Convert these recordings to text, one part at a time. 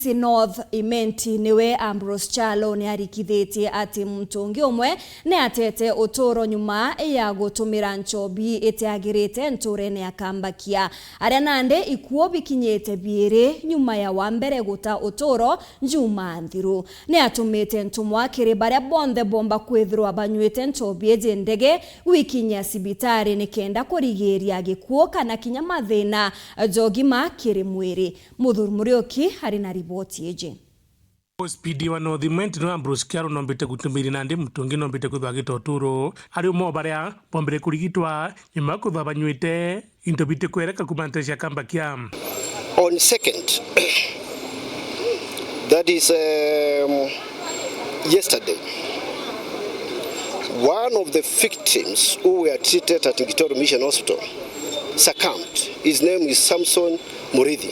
North Imenti niwe Ambrose Kyalo ni arikithitie ati mtungi umwe ni atete utoro nyuma ya gutumira Nchobi itiagirite nturene ya Kambakia. Aria nande ikuo bikinyete biere nyuma ya wambere guta utoro njuma nthiru. Ni atumite ntumwa kiri baria bonde bomba kwithirwa banywite Nchobi ndege wikinya sibitari ni kenda kurigiria gikuo kana kinya mathina jogima kiri mwiri. Muthuri Murioki hari na riboti eje. Speedy wa North Imenti no Ambrose Kyalo nombite gutumiri nandi mutungi nombite kuthwa gitoturo ari mo baria bombere kurigitwa nyuma kuthwa banywite into bite kwereka kumantesia Kambakia. On second, that is yesterday, one of the victims who were treated at Gikuu Mission Hospital succumbed. His name is Samson Murithi.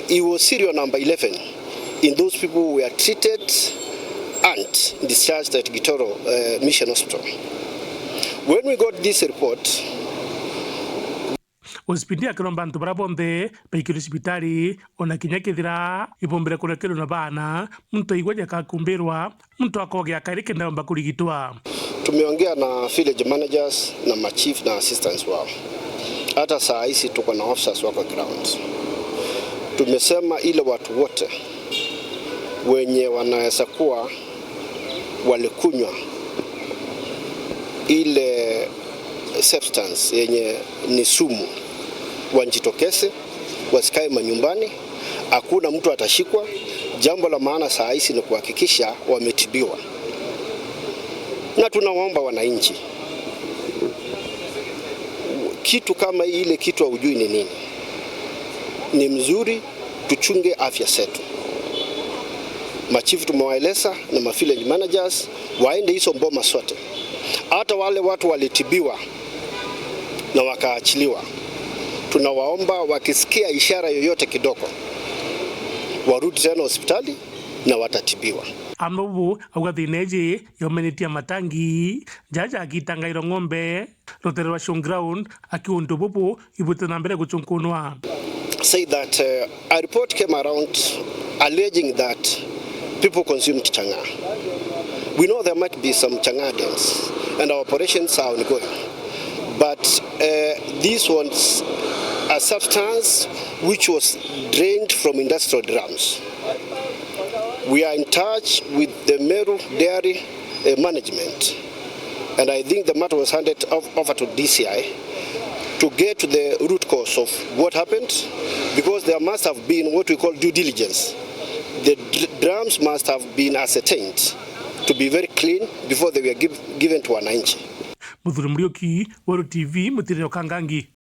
He was serial number 11 in those people who were treated and discharged at Gikuu Mission Hospital. When we got this report, Speedy akromba ntubara bonde peikiro sibitari ona kinya kithira ibombere kurekero na bana mtu igwaje kakumbirwa mtu akogea kairike ndamba kurigitwa. Tumeongea na village managers na machief na assistants wao. Hata saa hizi tuko na officers wako ground. Tumesema ile watu wote wenye wanaweza kuwa walikunywa ile substance yenye ni sumu wanjitokeze, wasikae manyumbani, hakuna mtu atashikwa. Jambo la maana saa hizi ni kuhakikisha wametibiwa. Na tunawaomba wananchi, kitu kama ile kitu hujui ni nini, ni mzuri tuchunge afya zetu. Machifu tumewaeleza na village managers waende hizo mboma sote. Hata wale watu walitibiwa na wakaachiliwa, tunawaomba wakisikia ishara yoyote kidogo warudi tena hospitali na watatibiwa. Amnobu augatineje yomenetia matangi jaja akitangairo ng'ombe roterwa showground akiundu bubu ibute na mbere guchunkunwa. Say that a report came around alleging that people consumed changa. We know there might be some changa dens and our operations are ongoing. But this was a substance which was drained from industrial drums. We are in touch with the Meru Dairy management, and I think the matter was handed over to DCI to get to the root cause of what happened, because there must have been what we call due diligence. The drums must have been ascertained to be very clean before they were given to wananchi. Muthuri Murioki, World TV, Mutiriro Kangangi.